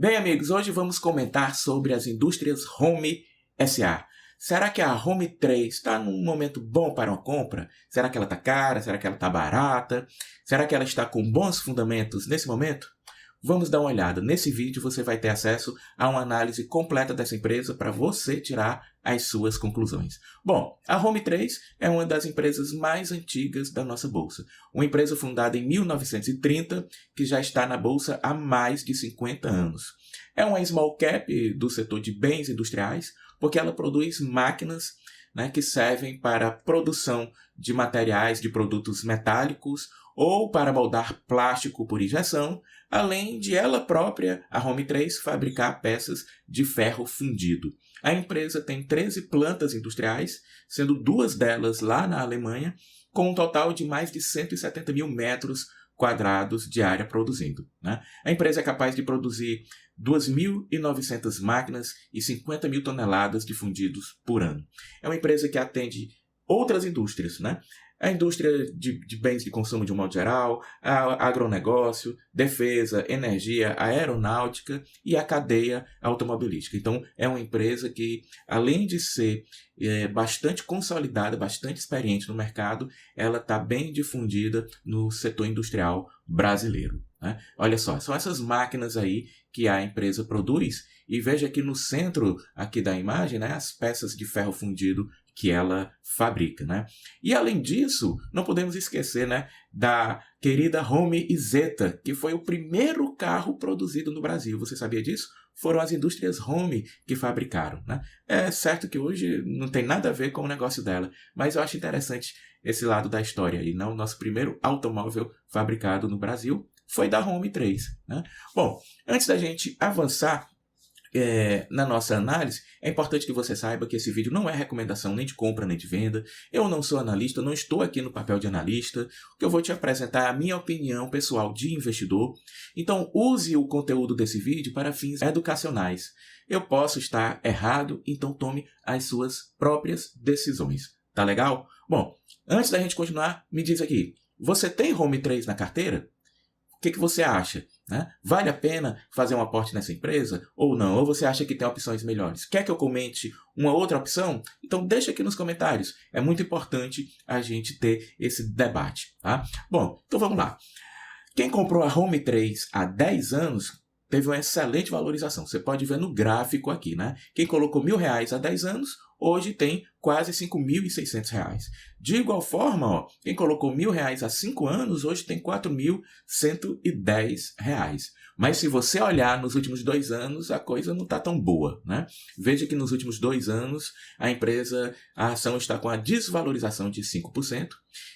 Bem, amigos, hoje vamos comentar sobre as indústrias Home SA. Será que a Home 3 está num momento bom para uma compra? Será que ela está cara? Será que ela está barata? Será que ela está com bons fundamentos nesse momento? Vamos dar uma olhada. Nesse vídeo você vai ter acesso a uma análise completa dessa empresa para você tirar as suas conclusões. Bom, a Home 3 é uma das empresas mais antigas da nossa bolsa. Uma empresa fundada em 1930 que já está na bolsa há mais de 50 anos. É uma small cap do setor de bens industriais porque ela produz máquinas, que servem para a produção de materiais, de produtos metálicos ou para moldar plástico por injeção, além de ela própria, a Home 3, fabricar peças de ferro fundido. A empresa tem 13 plantas industriais, sendo 2 delas lá na Alemanha, com um total de mais de 170 mil metros quadrados de área produzindo. A empresa é capaz de produzir 2.900 máquinas e 50 mil toneladas de fundidos por ano. É uma empresa que atende outras indústrias, a indústria de bens de consumo de um modo geral, a agronegócio, defesa, energia, aeronáutica e a cadeia automobilística. Então, é uma empresa que, além de ser bastante consolidada, bastante experiente no mercado, ela está bem difundida no setor industrial brasileiro. Olha só, são essas máquinas aí que a empresa produz e veja aqui no centro aqui da imagem, as peças de ferro fundido que ela fabrica, E além disso, não podemos esquecer, da querida Home Isetta, que foi o primeiro carro produzido no Brasil. Você sabia disso? Foram as indústrias Home que fabricaram, É certo que hoje não tem nada a ver com o negócio dela, mas eu acho interessante esse lado da história aí, O nosso primeiro automóvel fabricado no Brasil foi da Home 3, Bom, antes da gente avançar na nossa análise, é importante que você saiba que esse vídeo não é recomendação nem de compra nem de venda. Eu não sou analista, não estou aqui no papel de analista. O que eu vou te apresentar é a minha opinião pessoal de investidor. Então use o conteúdo desse vídeo para fins educacionais. Eu posso estar errado, então tome as suas próprias decisões. Tá legal? Bom, antes da gente continuar, me diz aqui, você tem Home 3 na carteira? O que você acha? Vale a pena fazer um aporte nessa empresa ou não? Ou você acha que tem opções melhores? Quer que eu comente uma outra opção? Então deixa aqui nos comentários. É muito importante a gente ter esse debate. Bom, então vamos lá. Quem comprou a Home 3 há 10 anos teve uma excelente valorização. Você pode ver no gráfico aqui. Quem colocou R$1.000 há 10 anos, hoje tem quase R$5.600. De igual forma, quem colocou R$1.000 há 5 anos, hoje tem R$4.110. Mas se você olhar nos últimos 2 anos, a coisa não está tão boa. Veja que nos últimos 2 anos, a ação está com a desvalorização de 5%,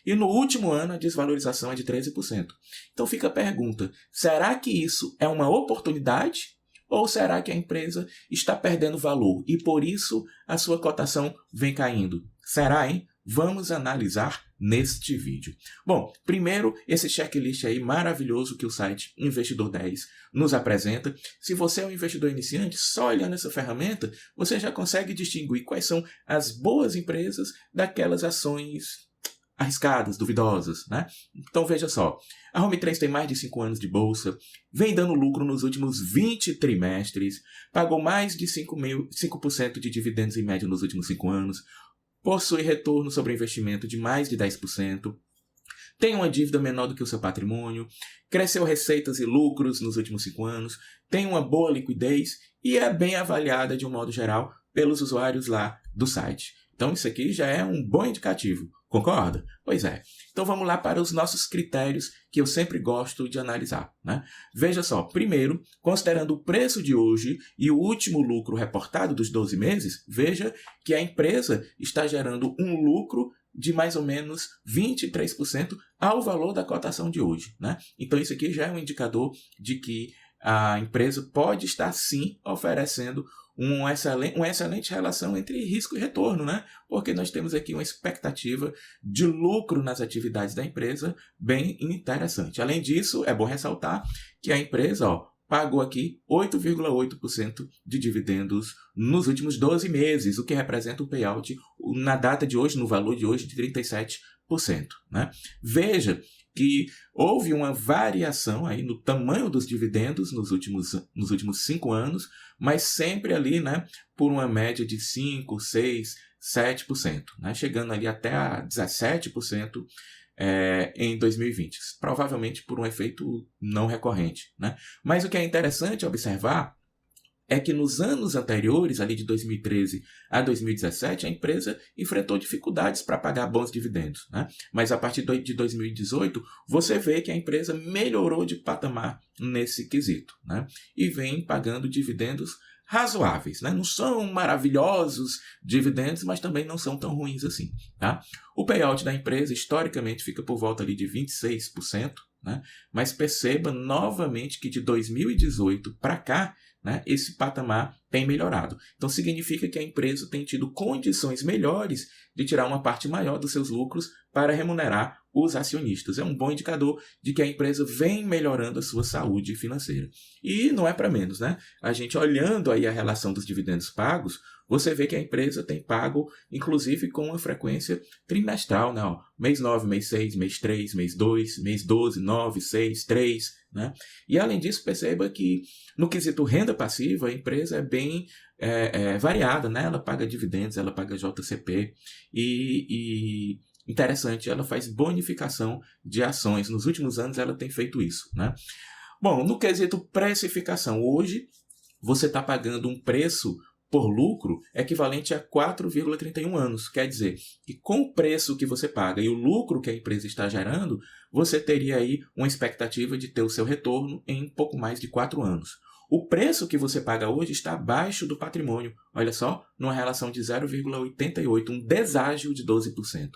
e no último ano a desvalorização é de 13%. Então fica a pergunta, será que isso é uma oportunidade? Ou será que a empresa está perdendo valor e por isso a sua cotação vem caindo? Será, hein? Vamos analisar neste vídeo. Bom, primeiro, esse checklist aí maravilhoso que o site Investidor 10 nos apresenta. Se você é um investidor iniciante, só olhando essa ferramenta, você já consegue distinguir quais são as boas empresas daquelas ações arriscadas, duvidosas, Então veja só, a Home 3 tem mais de 5 anos de bolsa, vem dando lucro nos últimos 20 trimestres, pagou mais de 5% de dividendos em média nos últimos 5 anos, possui retorno sobre investimento de mais de 10%, tem uma dívida menor do que o seu patrimônio, cresceu receitas e lucros nos últimos 5 anos, tem uma boa liquidez e é bem avaliada de um modo geral pelos usuários lá do site. Então isso aqui já é um bom indicativo, concorda? Pois é. Então vamos lá para os nossos critérios que eu sempre gosto de analisar. Veja só, primeiro, considerando o preço de hoje e o último lucro reportado dos 12 meses, veja que a empresa está gerando um lucro de mais ou menos 23% ao valor da cotação de hoje. Então isso aqui já é um indicador de que a empresa pode estar sim oferecendo uma excelente relação entre risco e retorno, Porque nós temos aqui uma expectativa de lucro nas atividades da empresa bem interessante. Além disso, é bom ressaltar que a empresa pagou aqui 8,8% de dividendos nos últimos 12 meses, o que representa um payout na data de hoje, no valor de hoje, de 37%. né? Veja que houve uma variação aí no tamanho dos dividendos nos últimos 5 anos, mas sempre ali, né, por uma média de 5, 6, 7%, né, chegando ali até a 17% em 2020, provavelmente por um efeito não recorrente, né? Mas o que é interessante observar é que nos anos anteriores, ali de 2013 a 2017, a empresa enfrentou dificuldades para pagar bons dividendos, né? Mas a partir de 2018, você vê que a empresa melhorou de patamar nesse quesito, né? E vem pagando dividendos razoáveis, né? Não são maravilhosos dividendos, mas também não são tão ruins assim, tá? O payout da empresa, historicamente, fica por volta ali de 26%, né? Mas perceba novamente que de 2018 para cá, né, esse patamar tem melhorado. Então, significa que a empresa tem tido condições melhores de tirar uma parte maior dos seus lucros para remunerar os acionistas. É um bom indicador de que a empresa vem melhorando a sua saúde financeira. E não é para menos, né? A gente olhando aí a relação dos dividendos pagos, você vê que a empresa tem pago, inclusive, com uma frequência trimestral, né? Ó, mês 9, mês 6, mês 3, mês 2, mês 12, 9, 6, 3, né? E, além disso, perceba que, no quesito renda passiva, a empresa é bem variada, né? Ela paga dividendos, ela paga JCP e interessante, ela faz bonificação de ações. Nos últimos anos, ela tem feito isso, né? Bom, no quesito precificação, hoje, você está pagando um preço por lucro equivalente a 4,31 anos. Quer dizer, que com o preço que você paga e o lucro que a empresa está gerando, você teria aí uma expectativa de ter o seu retorno em pouco mais de 4 anos. O preço que você paga hoje está abaixo do patrimônio. Olha só, numa relação de 0,88, um deságio de 12%.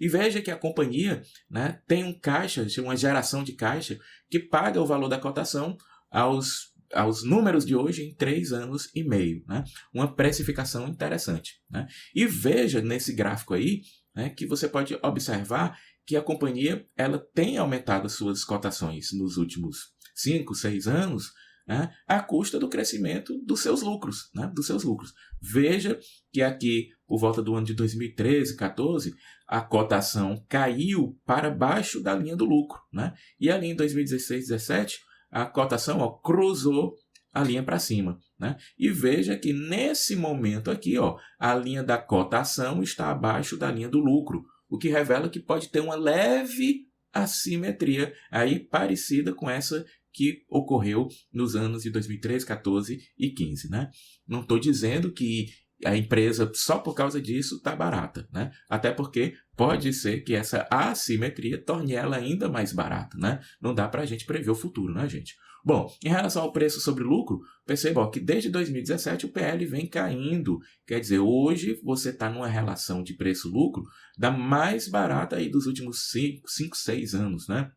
E veja que a companhia, né, tem um caixa, uma geração de caixa, que paga o valor da cotação aos números de hoje em 3 anos e meio, né? Uma precificação interessante, né? E veja nesse gráfico aí, né, que você pode observar que a companhia ela tem aumentado suas cotações nos últimos 5, 6 anos, né, à custa do crescimento dos seus lucros, né, dos seus lucros. Veja que aqui, por volta do ano de 2013, 14, a cotação caiu para baixo da linha do lucro, né? E ali em 2016, 17, a cotação cruzou a linha para cima, né? E veja que nesse momento aqui, a linha da cotação está abaixo da linha do lucro, o que revela que pode ter uma leve assimetria aí parecida com essa que ocorreu nos anos de 2013, 14 e 15, né? Não estou dizendo que a empresa, só por causa disso, está barata, né? Até porque pode ser que essa assimetria torne ela ainda mais barata, né? Não dá para a gente prever o futuro, né, gente? Bom, em relação ao preço sobre lucro, perceba que desde 2017 o PL vem caindo. Quer dizer, hoje você está numa relação de preço-lucro da mais barata aí dos últimos 5, 6 anos, né?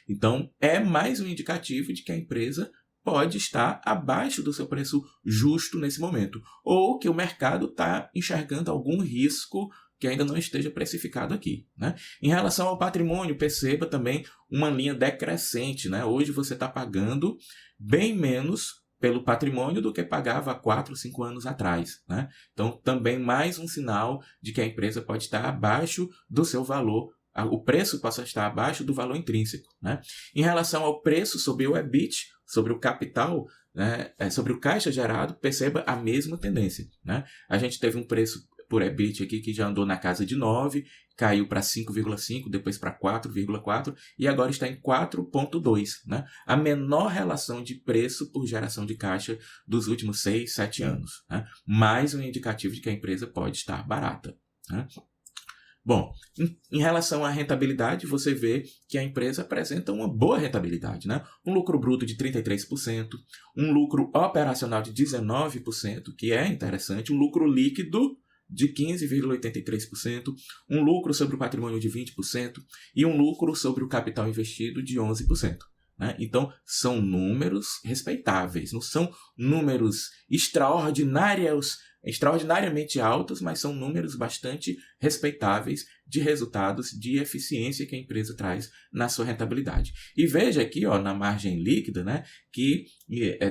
Então, é mais um indicativo de que a empresa pode estar abaixo do seu preço justo nesse momento, ou que o mercado está enxergando algum risco que ainda não esteja precificado aqui, né? Em relação ao patrimônio, perceba também uma linha decrescente, né? Hoje você está pagando bem menos pelo patrimônio do que pagava há 4, 5 anos atrás, né? Então, também mais um sinal de que a empresa pode estar abaixo do seu valor, o preço possa estar abaixo do valor intrínseco, né? Em relação ao preço sobre o EBIT, sobre o capital, né, sobre o caixa gerado, perceba a mesma tendência, né? A gente teve um preço por EBIT aqui que já andou na casa de 9, caiu para 5,5, depois para 4,4 e agora está em 4,2, né? A menor relação de preço por geração de caixa dos últimos 6, 7 anos, né? Mais um indicativo de que a empresa pode estar barata, né? Bom, em relação à rentabilidade, você vê que a empresa apresenta uma boa rentabilidade, né? Um lucro bruto de 33%, um lucro operacional de 19%, que é interessante, um lucro líquido de 15,83%, um lucro sobre o patrimônio de 20% e um lucro sobre o capital investido de 11%. Né? Então, são números respeitáveis, não são números extraordinariamente altos, mas são números bastante respeitáveis de resultados de eficiência que a empresa traz na sua rentabilidade. E veja aqui, na margem líquida, né, que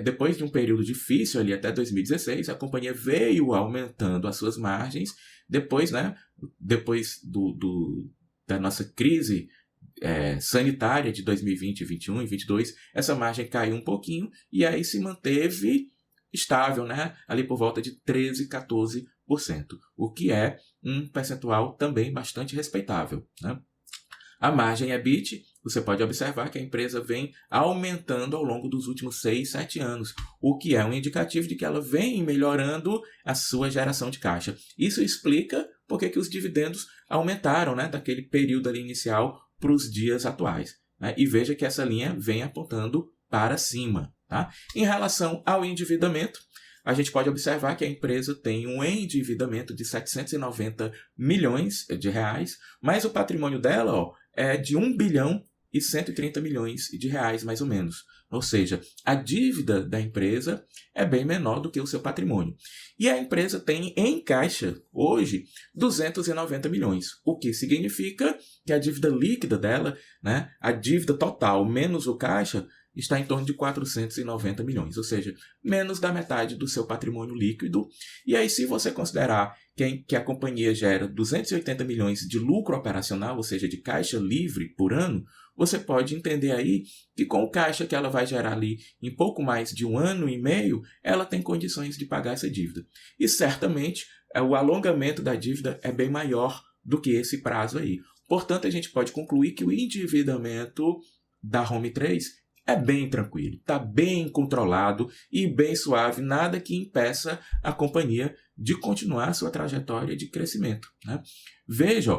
depois de um período difícil ali até 2016, a companhia veio aumentando as suas margens, depois, né, depois da nossa crise sanitária de 2020, 2021 e 2022, essa margem caiu um pouquinho e aí se manteve estável, né? Ali por volta de 13%, 14%, o que é um percentual também bastante respeitável, né? A margem EBIT, você pode observar que a empresa vem aumentando ao longo dos últimos 6, 7 anos, o que é um indicativo de que ela vem melhorando a sua geração de caixa. Isso explica por que os dividendos aumentaram, né, daquele período ali inicial para os dias atuais, né? E veja que essa linha vem apontando para cima, tá? Em relação ao endividamento, a gente pode observar que a empresa tem um endividamento de 790 milhões de reais, mas o patrimônio dela é de 1 bilhão e 130 milhões de reais, mais ou menos. Ou seja, a dívida da empresa é bem menor do que o seu patrimônio. E a empresa tem em caixa, hoje, 290 milhões, o que significa que a dívida líquida dela, né, a dívida total menos o caixa, está em torno de 490 milhões, ou seja, menos da metade do seu patrimônio líquido. E aí, se você considerar que a companhia gera 280 milhões de lucro operacional, ou seja, de caixa livre por ano, você pode entender aí que com o caixa que ela vai gerar ali em pouco mais de 1 ano e meio, ela tem condições de pagar essa dívida. E certamente o alongamento da dívida é bem maior do que esse prazo aí. Portanto, a gente pode concluir que o endividamento da Home 3 é bem tranquilo, está bem controlado e bem suave, nada que impeça a companhia de continuar sua trajetória de crescimento, né? Veja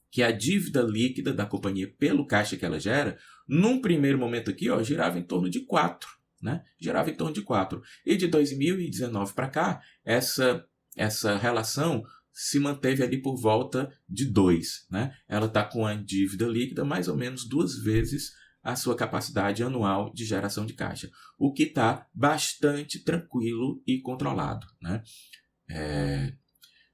que a dívida líquida da companhia pelo caixa que ela gera, num primeiro momento aqui, girava em torno de 4, né? Girava em torno de 4. E de 2019 para cá, essa relação se manteve ali por volta de 2, né? Ela está com a dívida líquida mais ou menos 2 vezes a sua capacidade anual de geração de caixa, o que está bastante tranquilo e controlado, né?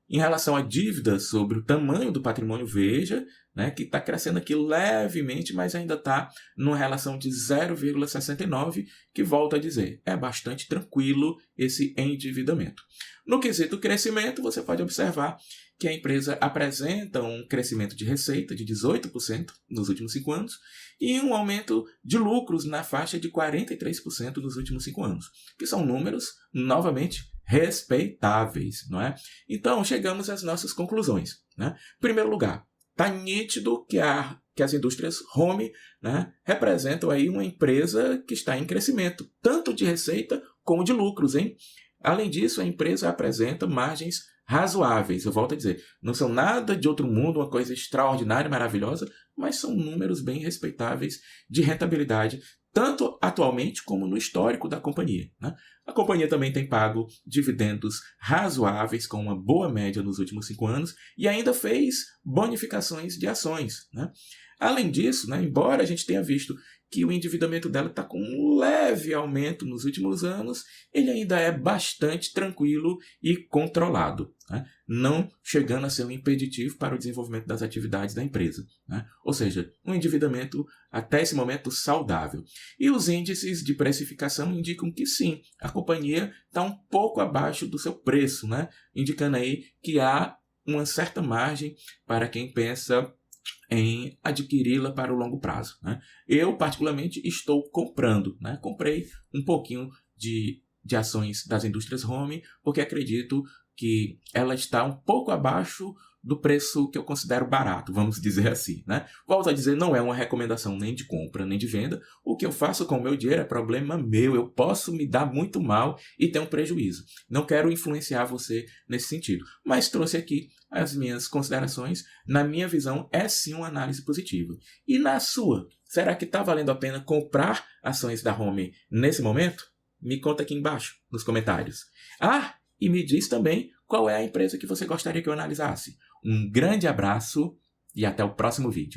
Em relação à dívida sobre o tamanho do patrimônio, veja, né, que está crescendo aqui levemente, mas ainda está numa relação de 0,69, que volto a dizer, é bastante tranquilo esse endividamento. No quesito crescimento, você pode observar que a empresa apresenta um crescimento de receita de 18% nos últimos 5 anos e um aumento de lucros na faixa de 43% nos últimos 5 anos, que são números, novamente, respeitáveis, não é? Então, chegamos às nossas conclusões, né? Em primeiro lugar, está nítido que as indústrias home, né, representam aí uma empresa que está em crescimento, tanto de receita como de lucros, hein? Além disso, a empresa apresenta margens razoáveis. Eu volto a dizer, não são nada de outro mundo, uma coisa extraordinária, maravilhosa, mas são números bem respeitáveis de rentabilidade, tanto atualmente como no histórico da companhia, né? A companhia também tem pago dividendos razoáveis, com uma boa média nos últimos 5 anos, e ainda fez bonificações de ações, né? Além disso, né, embora a gente tenha visto que o endividamento dela está com um leve aumento nos últimos anos, ele ainda é bastante tranquilo e controlado, né? Não chegando a ser um impeditivo para o desenvolvimento das atividades da empresa, né? Ou seja, um endividamento até esse momento saudável. E os índices de precificação indicam que sim, a companhia está um pouco abaixo do seu preço, né? Indicando aí que há uma certa margem para quem pensa em adquiri-la para o longo prazo, né? Eu, particularmente, estou comprando, né? Comprei um pouquinho de ações das indústrias home, porque acredito que ela está um pouco abaixo do preço que eu considero barato, vamos dizer assim, né? Volto a dizer, não é uma recomendação nem de compra, nem de venda. O que eu faço com o meu dinheiro é problema meu. Eu posso me dar muito mal e ter um prejuízo. Não quero influenciar você nesse sentido, mas trouxe aqui as minhas considerações. Na minha visão, é sim uma análise positiva. E na sua, será que está valendo a pena comprar ações da Home nesse momento? Me conta aqui embaixo, nos comentários. E me diz também qual é a empresa que você gostaria que eu analisasse. Um grande abraço e até o próximo vídeo.